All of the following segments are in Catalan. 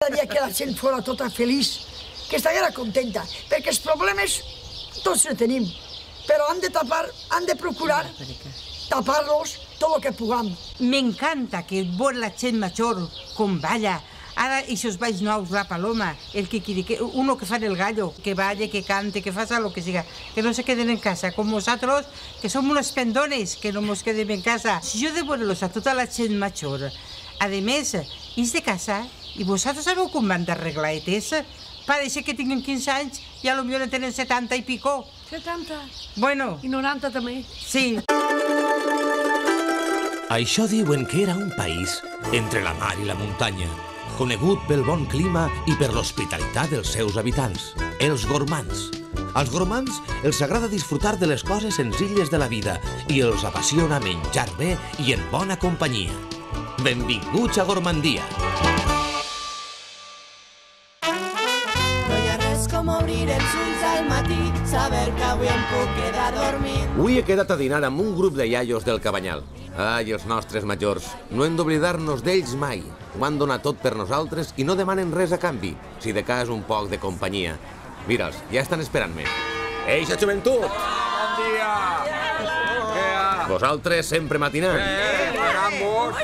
M'agradaria que la gent fos tota feliç, que estiguera contenta, perquè els problemes tots els tenim, però han de procurar tapar-los tot el que puguem. M'encanta que veure la gent major com balla. Ara, aquests balls nous, la paloma, el kikiriki, uno que fa el gallo, que balle, que cante, que faça lo que siga, que no se queden en casa, com nosaltres, que som unos pendones, que no nos quedem en casa. Si jo de veure-los a tota la gent major, a més, és de casa, i vosaltres sabeu com van d'arreglaetes? Parece que tinguin 15 anys i a lo millor en tenen 70 i pico. 70? Bueno. I 90 també? Sí. Això diuen que era un país entre la mar i la muntanya, conegut pel bon clima i per l'hospitalitat dels seus habitants, els gormands. Als gormands els agrada disfrutar de les coses senzilles de la vida i els apassiona menjar bé i en bona companyia. Benvinguts a Gormandia. No hi ha res com obrir els ulls al matí, saber que avui em puc quedar dormint. Avui he quedat a dinar amb un grup de iaios del Cabanyal. Ai, els nostres majors. No hem d'oblidar-nos d'ells mai. Ho han donat tot per nosaltres i no demanen res a canvi, si de cas un poc de companyia. Mira'ls, ja estan esperant-me. Eixa joventut! Bon dia! Vosaltres sempre matinant. Esperamos.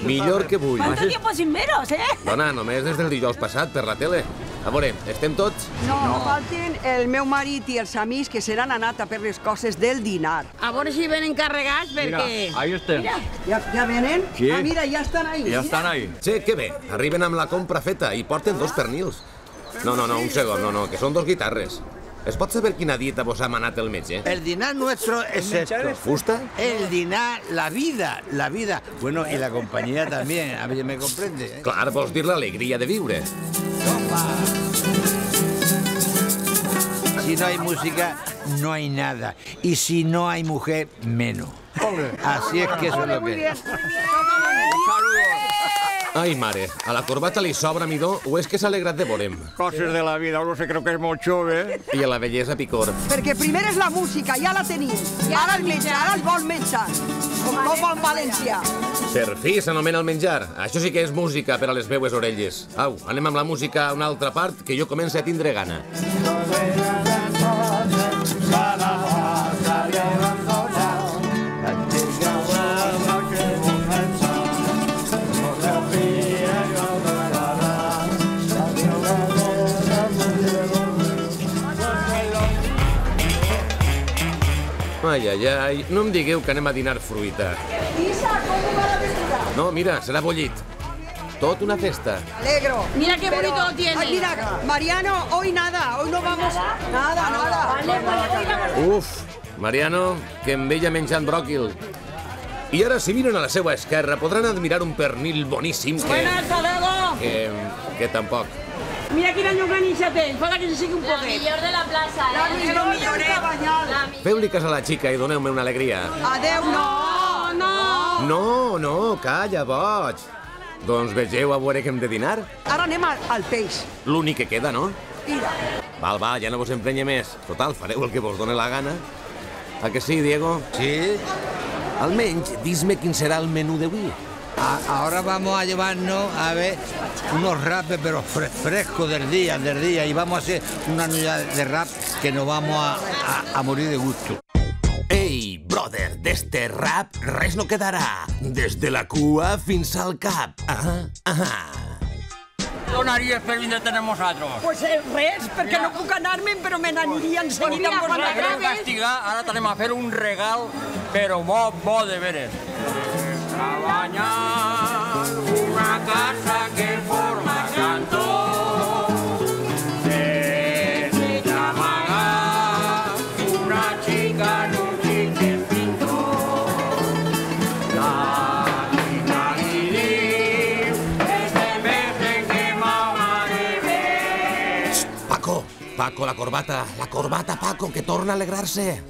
Millor que vull. ¿Cuánto tiempo sin veros, Dona, només des del dijous passat per la tele. A veure, estem tots? No, falten el meu marit i els amics que se n'han anat a per les coses del dinar. A veure si venen carregats, perquè... Mira, ahí estem. Ja venen? Sí. Ah, mira, ja estan ahí. Ja estan ahí. Che, que bé, arriben amb la compra feta i porten 2 pernils. No, un segon, no, que són 2 guitarres. ¿Es pot saber quina dieta vos ha manat el metge? El dinar nuestro es esto. ¿Fusta? El dinar, la vida. Bueno, y la compañía también, a ver si me comprende. Clar, vols dir l'alegria de viure. Si no hay música, no hay nada. Y si no hay mujer, menos. Así es que eso es lo que es. Ai, mare, a la corbata li sobra midó o és que s'ha alegrat de veure'm? Coses de la vida, uno se creu que és molt jove. I a la bellesa picor. Perquè primer és la música, ja la tenim. Ara el menjar, ara el vol menjar. Com no vol València. Per fi s'anomena el menjar. Això sí que és música per a les meues orelles. Au, anem amb la música a una altra part, que jo començo a tindre gana. Ai, no em digueu que anem a dinar fruita. Isa, com va la verdura? No, mira, serà bullit. Tot una festa. Alegro. Mira qué bonito lo tiene. Ay, mira, Mariano, hoy nada, hoy no vamos... Nada. Uf, Mariano, que em veia menjant bròquil. I ara, si miren a la seva esquerra, podran admirar un pernil boníssim que tampoc. Mira quina llonganissa té, fa que se sigui un poquet. La millor de la plaça, La millor. Feu-li cas a la xica i doneu-me una alegria. Adeu, no. No, calla, boig. Doncs vegeu a veure què hem de dinar. Ara anem al peix. L'únic que queda, no? Mira. Va, ja no vos emprenye més. Total, fareu el que vos doni la gana. A que sí, Diego? Sí. Almenys, dis-me quin serà el menú d'avui. Ahora vamos a llevarnos, a ver, unos rapes, pero frescos del día, y vamos a hacer una unidad de rap que nos vamos a morir de gusto. Ei, brother, d'este rap res no quedarà. Des de la cua fins al cap. Donaries per vindre tenem nosaltres. Pues res, perquè no puc anar-me'n, però me n'aniria enseguida amb vosaltres. Vam castigar, ara t'anem a fer un regal, però bo de veres. Cabanyal, una casa que forma cantó. Desde Yamaha, una chica en un chicken pintó. La chica Lili, este mes que mamá de ver. Paco, la corbata, Paco, que torna a alegrar-se.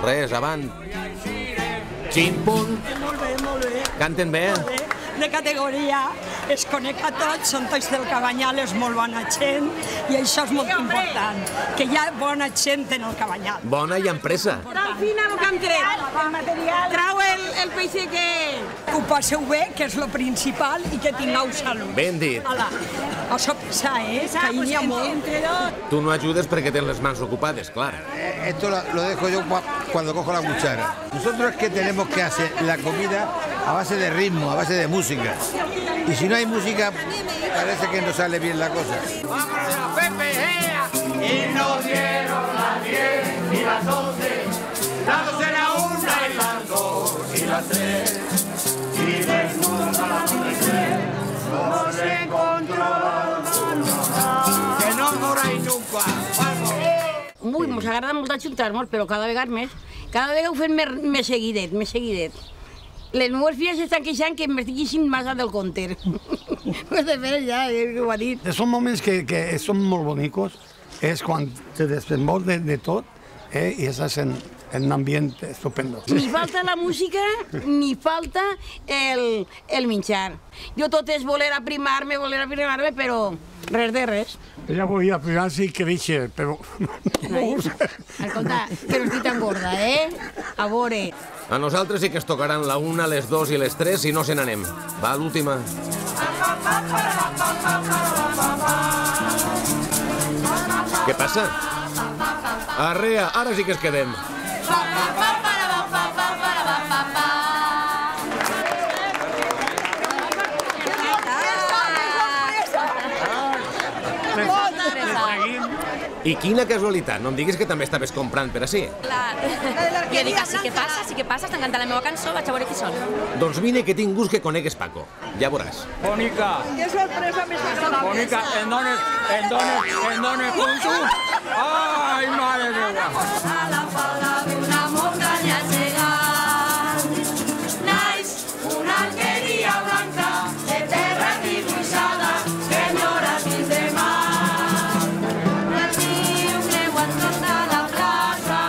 Res, avant. Ximpunt. Molt bé. Canten bé. De categoria, es conec a tots, són tots del Cabanyal, és molt bona gent, i això és molt important, que hi ha bona gent en el Cabanyal. Bona i amb pressa. Tan fina el que han tret, el material. Trau el peix que ho passeu bé, que és lo principal, i que tingueu salut. Ben dit. Hola. a sopesar, que hi n'hi ha molt. Tu no ajudes perquè tens les mans ocupades, clar. Esto lo dejo yo cuando cojo la cuchara. Nosotros es que tenemos que hacer la comida a base de ritmo, a base de música. Y si no hay música, parece que no sale bien la cosa. Y nos dieron las 10 y las 11, las 12, la 1 y las 2 y las 3. Y desnudos a las 11 nos encontramos. Que no moráis nunca. Ui, mos agrada molt ajuntar-nos, però cada vegada més. Cada vegada ho fem més seguidet, més seguidet. Les meves filles estan queixant que m'estiguin massa del compte. Pues de veres ja, ho ha dit. Són moments que són molt bonics, és quan te desenvols de tot i estàs en un ambient estupendo. Ni falta la música, ni falta el menjar. Jo tot és voler aprimar-me, però res de res. Ella volia aprimar-se i créixer, però... Escolta, però estic tan gorda, A veure... A nosaltres sí que es tocaran la 1, les 2 i les 3 i no se n'anem. Va, l'última. Què passa? Arrea, ara sí que es quedem. I quina casualitat, no em diguis que també estaves comprant per ací. Jo dic, sí que passa, està encantant la meva cançó, vaig a veure qui són. Doncs vine que tinc gust que conegues Paco, ja veuràs. Bonica, Qué sorpresa més agradable. Bonica, en dones puntos. Ai, mare meva. A la falda d'una muntanya gegant naix una alqueria blanca de terra dibuixada que enllora fins de mar. El riu creua tota la plaça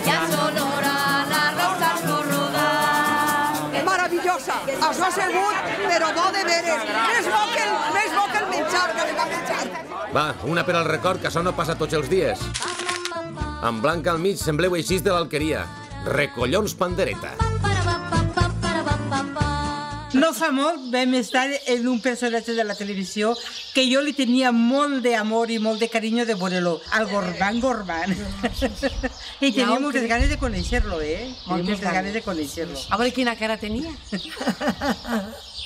i a sonora la rosa corrodar. Maravillosa. Es va assegut, però bo de veres. Més bo que el menjar, que li va menjar. Va, una per al record, que això no passa tots els dies. En blanc al mig sembleu així de l'alqueria. Recollons pandereta. No fa molt vam estar en un personatge de la televisió que jo li tenia molt d'amor i molt de carinyo de veure-lo, el Gorman. I tenia moltes ganes de conèixer-lo, Moltes ganes de conèixer-lo. A veure quina cara tenia.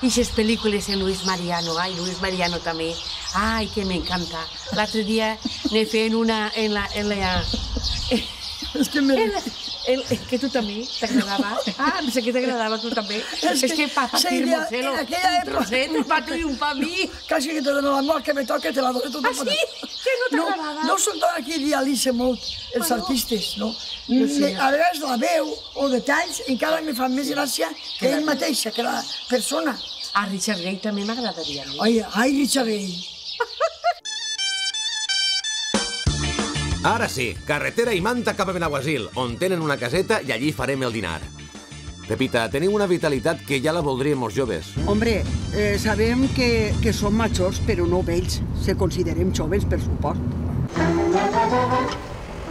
I aquestes pel·lícules en Luis Mariano, ai, Luis Mariano també, ai, que m'encanta. L'altre dia ne feien una en la... Que tu també t'agradava. Ah, no sé què t'agradava tu també. És que pa patir Marcelo, un trosset, un pa tu i un pa a mi. Casi que te dono la mort que me toca, te la dono tota. Ah, sí? Que no t'agradava? No són aquí idealitzen molt els artistes, no? A vegades la veu o detalls encara me fan més gràcia que ell mateixa, que la persona. A Richard Gere també m'agradaria a mi. Ai, Richard Gere. Ara sí, carretera i manta cap a Benaguasil, on tenen una caseta i allí farem el dinar. Pepita, teniu una vitalitat que ja la voldríem els joves. Hombre, sabem que som majors, però no vells. Se considerem joves, per supost.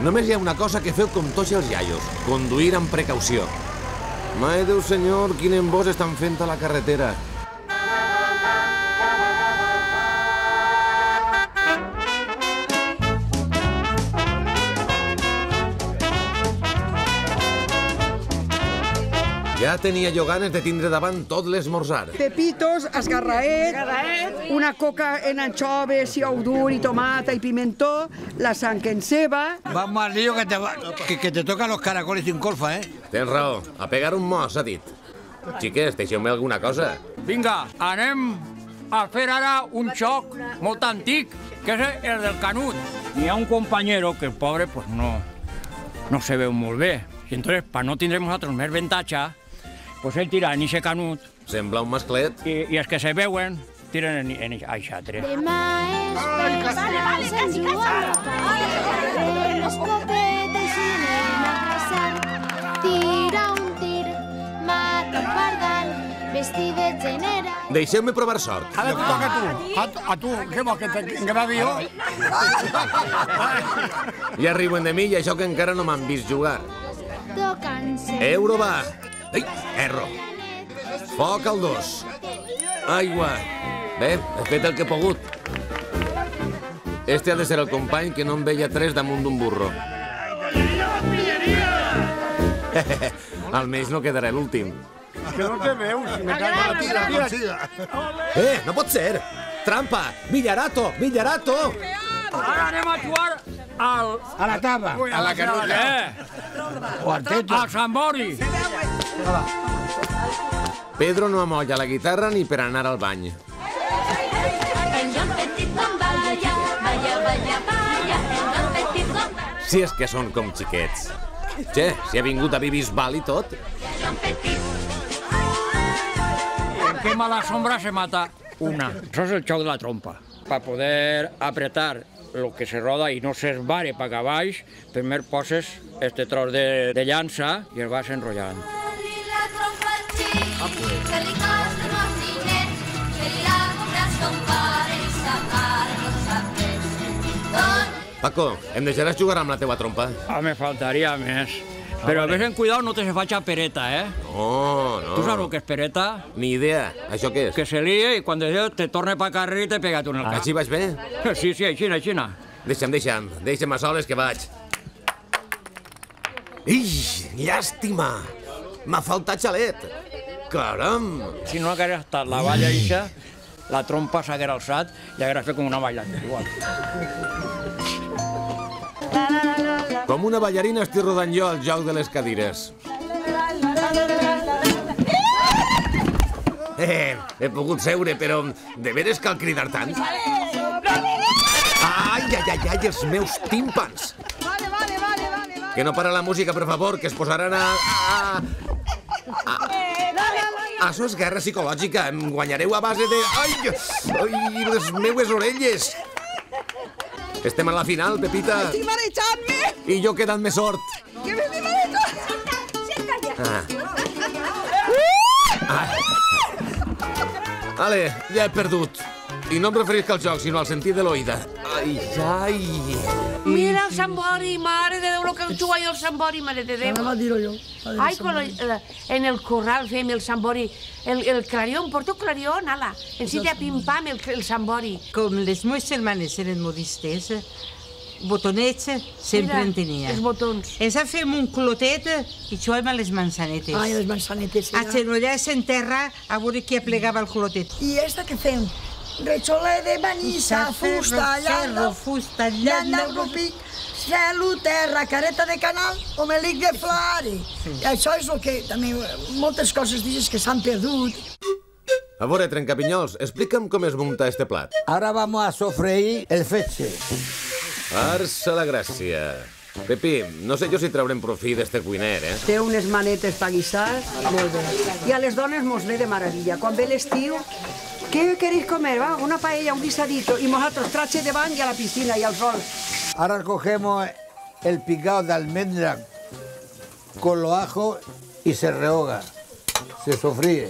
Només hi ha una cosa que feu com tots els iaios, conduir amb precaució. Mai Déu senyor, quin embós estan fent a la carretera. Ja tenia jo ganes de tindre davant tot l'esmorzar. Pepitos, esgarraet, una coca en anchoves i ou dur i tomata i pimentó, la sang en ceba... Vamos al lío que te tocan los caracoles sin colfa, Tens raó, a pegar un mos, ha dit. Xiques, deixeu-me alguna cosa. Vinga, anem a fer ara un xoc molt antic, que és el del Canut. Hi ha un compañero que el pobre pues no se veu molt bé. I entonces, para no tindre nosaltres més avantatge, pues ell tira en eixe Canut. Sembla un masclet. I els que se veuen tiren en aixatre. Demà és Sant Joan, l'escopeta i xinera passant, tira un tir, mata un pardal, vestit de genera. Deixeu-me provar sort. Ara et toca a tu. A tu, què vols, que t'engradi jo? Ja riuen de mi i això que encara no m'han vist jugar. Tocant-se. Euro va. Ei, erro. Foc al 2. Aigua. Bé, he fet el que he pogut. Este ha de ser el company que no en veia tres damunt d'un burro. Almenys no quedaré l'últim. Que no te veus, si me cago la tira. No pot ser! Trampa! Villarato! Villarato! Ara anem a jugar al... A la tapa. A la canuta. O al teto. Al Sambori. Pedro no amolla la guitarra ni per anar al bany. Si és que són com xiquets. Che, si ha vingut a Bisbal i tot. En qué mala sombra se mata una. Eso es el xoc de la trompa. Para poder apretar lo que se roda y no se esbare para caballs, primer poses este tros de llança i el vas enrotllant. Paco, em deixaràs jugar amb la teua trompa? Me faltaria més. Però ves en cuidado, no te se facha pereta, ¿eh? No. ¿Tú sabes lo que es pereta? Ni idea. ¿Això què és? Que se líe y cuando te torne pa carrer te pega tú en el cap. Així vaig bé? Sí, aixina. Deixa'm a soles que vaig. Ix, llàstima! M'ha faltat xalet. Caram! Si no hagués estat la valla ixa, la trompa s'hagués alçat i hagués fet com una ballada, igual. Com una ballarina estic rodant jo al joc de les cadires. He pogut seure, però de veres cal cridar tant? Ai, els meus tímpans! Que no para la música, per favor, que es posaran a... Això és guerra psicològica. Em guanyareu a base de... Ai, les meues orelles! Estem a la final, Pepita. Estic marejant-me! I jo quedant més sort. Que m'estic marejant! Vale, ja he perdut. I no em referisc al joc, sinó al sentit de l'oïda. Ai. Mira el Sambori, mare de Déu, el que juga jo el Sambori, mare de Déu. Ara va dir-ho jo. Ai, en el corral fem el Sambori, el clarió, em porto clarió, ala, encita a pim-pam el Sambori. Com les meves germanes eren modistes, botonets sempre en tenia. Els botons. Ens fem un clotet i juguem a les manzanetes. Ai, les manzanetes. Agenollats en terra a veure qui aplegava el clotet. I esta que fem? Recholer de banyissa, fusta, llanda, rupic, celu, terra, careta de canal o melic de flare. I això és el que també moltes coses dices que s'han perdut. A veure, Trencapinyols, explica'm com es munta este plat. Ahora vamos a sofreír el fetge. Arsa la gràcia. Pepi, no sé jo si traurem profit d'este cuiner, eh? Té unes manetes per guisar, molt bé. I a les dones mos ve de maravilla. Quan ve l'estiu, ¿qué queréis comer? Va, una paella, un guisadito. Y nosotros trache de baño y a la piscina y al sol. Ahora cogemos el picado de almendra con los ajos y se rehoga. Se sofríe.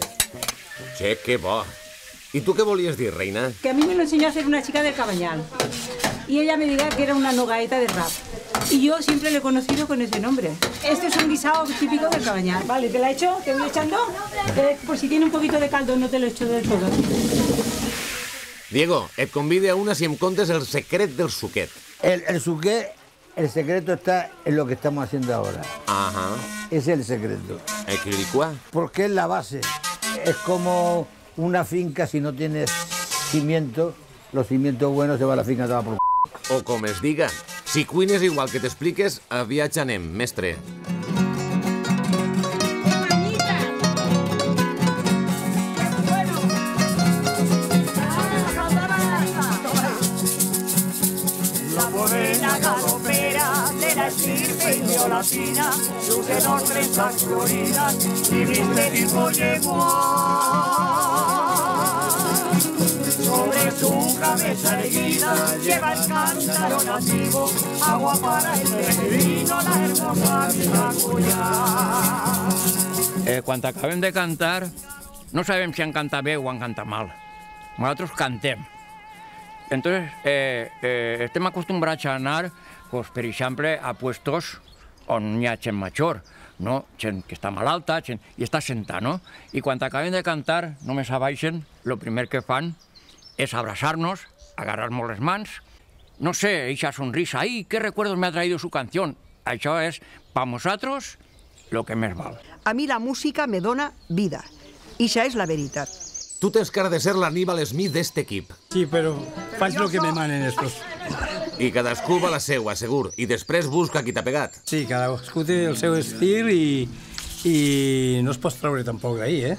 Che, que bo. I tu què volies dir, reina? Que a mí me lo enseñó a hacer una chica del Cabanyal. Y ella me dijo que era una nogaeta de rap. Y yo siempre le he conocido con ese nombre. Este es un guisado típico del Cabanyal. Vale, ¿te la he hecho? ¿Te voy echando? Por si tiene un poquito de caldo, no te lo echo del todo. Diego, et convide a una si em contes el secret del suquet. El suquet, el secreto está en lo que estamos haciendo ahora. Ajá. Ese es el secreto. ¿El quilicuá? Porque es la base. Es como una finca, si no tienes cimientos, los cimientos buenos se va a la finca toda por... O com es diga, si cuines igual que t'expliques, a viatge anem, mestre. La morena galopera de la estirpe indiolatina, sus enormes floridas y misterioso llegó. Sobre su cabeza erguida lleva el cántaro nativo, agua para el peregrino, la hermosa Vitacuyá. Quan acabem de cantar, no sabem si han cantat bé o han cantat mal. Nosaltres cantem. Entonces, estem acostumbrats a anar, pues, per exemple, a puestos on hi ha gent major, no? Gent que està malalta, gent, i està sentada, no? I quan acabem de cantar, només abaixen, el primer que fan es abrazarnos, agarrarnos las manos. No sé, esa sonrisa, ¡ay, qué recuerdos me ha traído su canción! Això és, pa nosaltres, lo que més val. A mi la música me dona vida. I això és la veritat. Tu tens cara de ser l'Aníbal Smith d'este equip. Sí, però faig lo que me manen estos. I cadascú va la seua, segur. I després busca qui t'ha pegat. Sí, cadascú té el seu estil i no es pot treure tampoc d'ahir,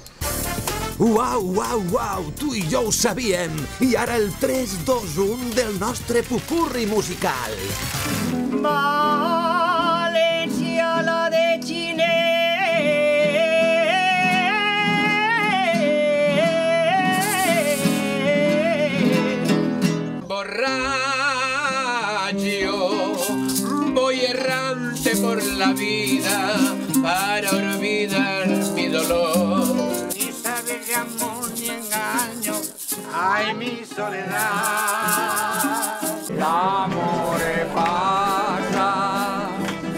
Uau, uau, uau, tu i jo ho sabíem. I ara el 3, 2, 1 del nostre pupurri musical. València, la de Xinès. Borracho, voy errante por la vida para olvidar mi dolor. Ni sabes de amor ni engaño, ay, mi soledad. L'amore passa,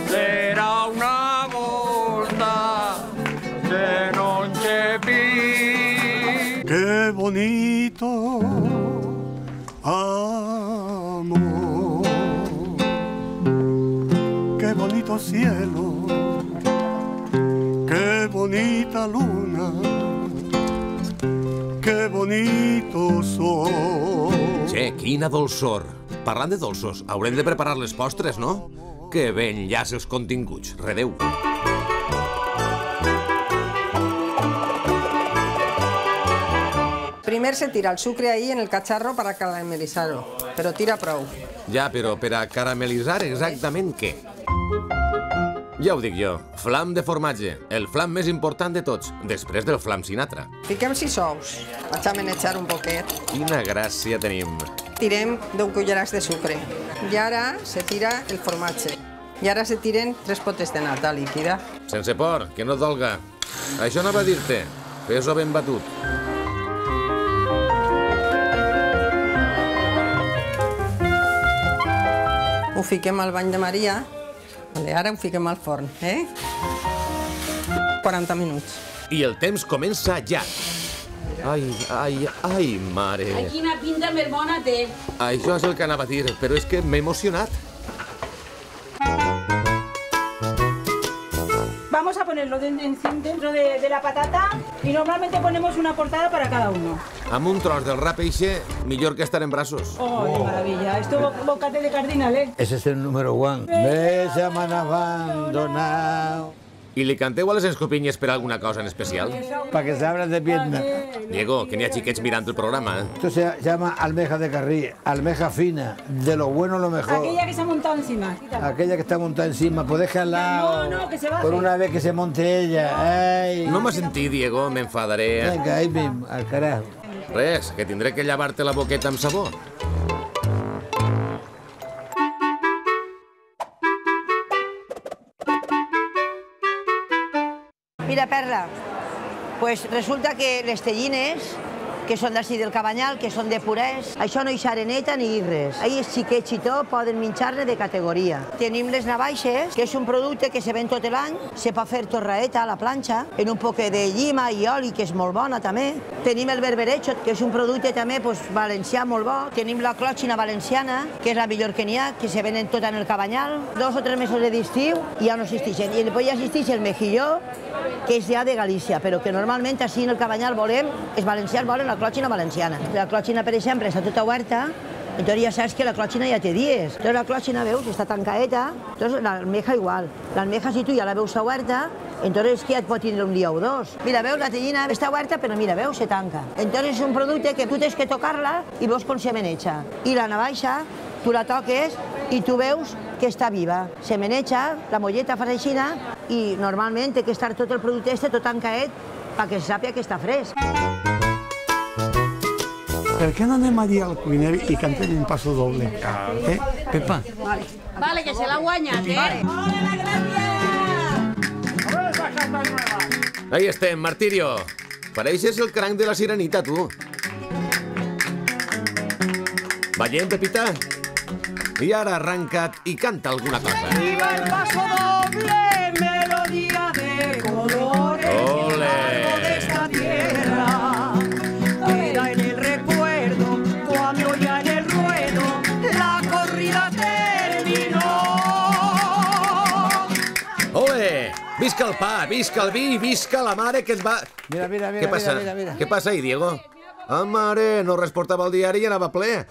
serà una volta, se non c'è più. Qué bonito amor, qué bonito cielo, qué bonita luna, qué bonito sol. Che, quina dolçor. Parlant de dolços, haurem de preparar les postres, no? Que ben llaç els continguts. Redeu. Primer se tira el sucre ahí en el cacharro para caramelizarlo, pero tira prou. Ja, però per a caramelitzar exactament què? Ja ho dic jo, flam de formatge, el flam més important de tots, després del flam Sinatra. Fiquem 6 ous, vaig a menejar un poquet. Quina gràcia tenim. Tirem 10 cullerats de sucre. I ara se tira el formatge. I ara se tiren 3 potes de nata líquida. Sense por, que no dolga. Això anava a dir-te, fes-ho ben batut. Ho fiquem al bany de Maria. Ara ho fiquem al forn, 40 minuts. I el temps comença ja. Ai, ai, ai, mare. Ai, quina pinta més bona té. Això és el que anava a dir, però és que m'he emocionat. Vamos a ponerlo dentro de la patata y normalmente ponemos una portada para cada uno. Amb un tros del rap eixe, millor que estar en braços. ¡Oh, qué maravilla! Esto bocate de cardinal, ¿eh? Ese es el número 1. Me llaman abandonado. I li canteu a les escopinyes per alguna cosa en especial? Para que se abran de pierna. Diego, que n'hi ha xiquets mirant el programa. Esto se llama almeja de carril, almeja fina, de lo bueno lo mejor. Aquella que se ha montado encima. Aquella que está montada encima, pues deja al lado. No, que se baje. Por una vez que se monte ella. Ay. No m'ha sentit, Diego, m'enfadaré. Venga, ahí mismo, al carajo. Res, que tindré que llevar-te la boqueta amb sabó. Mira, Perla, pues resulta que les tellines, que són d'ací del Cabanyal, que són de purès, això no hi ha areneta ni res. Ahí els xiquets i tot poden menjar-ne de categoria. Tenim les navaixes, que és un producte que se ven tot l'any, se pot fer torraeta a la planxa, en un poc de llima i oli, que és molt bona també. Tenim el berberecho, que és un producte també valencià molt bo. Tenim la clòxina valenciana, que és la millor que n'hi ha, que se venen tot en el Cabanyal. 2 o 3 mesos d'estiu i ja no existeixen. I després ja existeix el mejilló, que és ja de Galícia, però que normalment així en el Cabanyal volem, els valencians volen la clòxina valenciana. La clòxina, per exemple, està tota oberta, entonces ja saps que la clòxina ja té dies. Entonces la clòxina, veus, està tancadeta, entonces l'almeja igual. L'almeja, si tu ja la veus oberta, entonces és que ja et pot tindre un dia o 2. Mira, veus, la tellina està oberta, però mira, veus, se tanca. Entonces és un producte que tu tens que tocar-la i veus com se meneja. I la navaixa, tu la toques i tu veus que està viva. Se meneja, la molleta fa aixina i normalment té que estar tot el producte tot tancaet perquè se sàpiga que està fresc. Per què no anem allí al cuiner i cantem un paso doble? Pepa? Vale, que se la ha guanyat, Ahí estem, Martirio. Pareixes el cranc de la sirenita, tu. Veiem, Pepita? I ara arranca't i canta alguna cosa. Viva el paso doble, melodía de colores. Ole! De esta tierra, queda en el recuerdo Visca el pa, visca el vi i visca la mare que ens va... Mira, Què passa? Què passa ahí, Diego? Ah, mare, no res portava el diari i anava ple.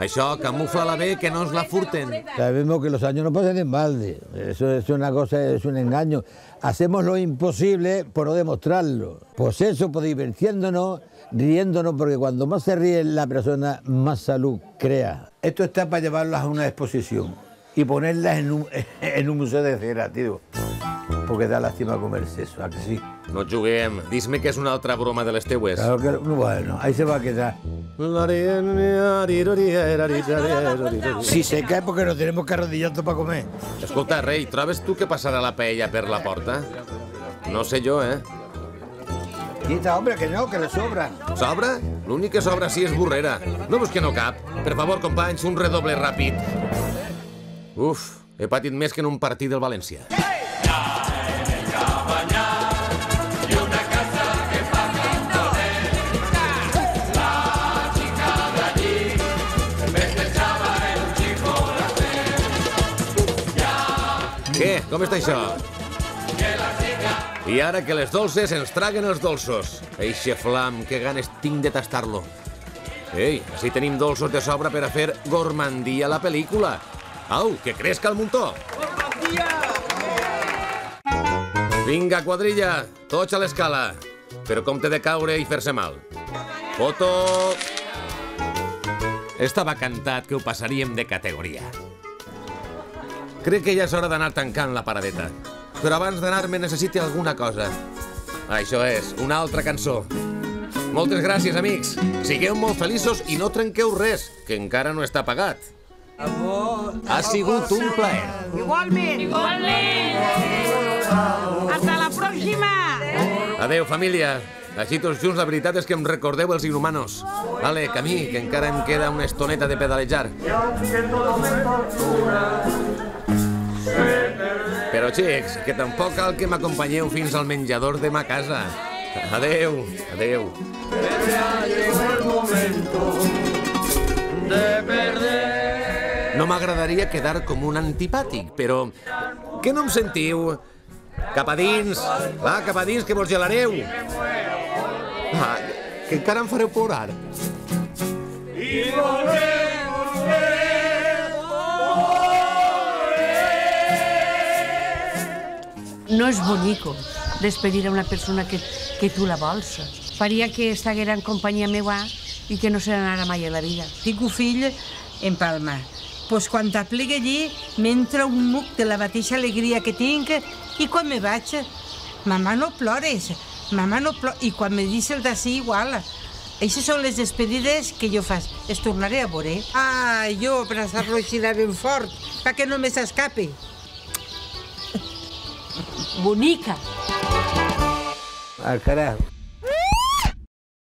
Això, camufla-la bé, que no ens la furten. Sabemos que los años no pasan en balde. Eso es una cosa, es un engaño. Hacemos lo imposible por no demostrarlo. Pues eso, pues divirtiéndonos, riéndonos, porque cuando más se ríe la persona, más salud crea. Esto está para llevarlas a una exposición y ponerlas en un museo de cera, tío. Porque da lástima comerse eso, ¿a que sí? No juguem. Dis-me que és una altra broma de les teues. Claro que, bueno, ahí se va a quedar. Si se cae porque nos tenemos que arrodillar para comer. Escolta, rei, trobes tu que passarà la paella per la porta? No sé jo, eh? Quita, hombre, que no, que le sobra. Sobra? L'únic que sobra sí és burrera. No veus que no cap? Per favor, companys, un redoble ràpid. Uf, he patit més que en un partit del València. Què? Com està això? I ara que les dolces ens traguen els dolços. Eixe flam, que ganes tinc de tastar-lo. Ei, així tenim dolços de sobra per a fer gormandia a la pel·lícula. Au, que cresca el muntó. Vinga, quadrilla, tots a l'escala. Però compte de caure i fer-se mal. Foto... Estava cantat que ho passaríem de categoria. Crec que ja és hora d'anar tancant la paradeta. Però abans d'anar-me necessite alguna cosa. Això és, una altra cançó. Moltes gràcies, amics. Sigueu molt feliços i no trenqueu res, que encara no està pagat. Ha sigut un plaer. Igualment. Igualment. Hasta la pròxima. Adeu, família. Així tots junts, la veritat és que em recordeu els inhumanos. Ale, camí, que encara em queda una estoneta de pedalejar. Però, xics, que tampoc cal que m'acompanyeu fins al menjador de ma casa. Adeu, adeu. No m'agradaria quedar com un antipàtic, però... Que no em sentiu? Cap a dins! Va, cap a dins, que vos gelareu! Ah, que encara em fareu plorar. I volver. No és bonico despedir a una persona que tu la vols. Faria que estiguera en companyia meua i que no se n'anara mai a la vida. Tinc un fill en Palma. Pues quan t'aplique allí, m'entra un muc de la mateixa alegria que tinc i quan me vaig, mamà no plores, mamà no plores, i quan me dius el d'ací igual. Aquestes són les despedides que jo faig. Es tornaré a veure. Ah, jo abraçar-lo així ben fort, perquè no me s'escapi. Bonica. Al carajo.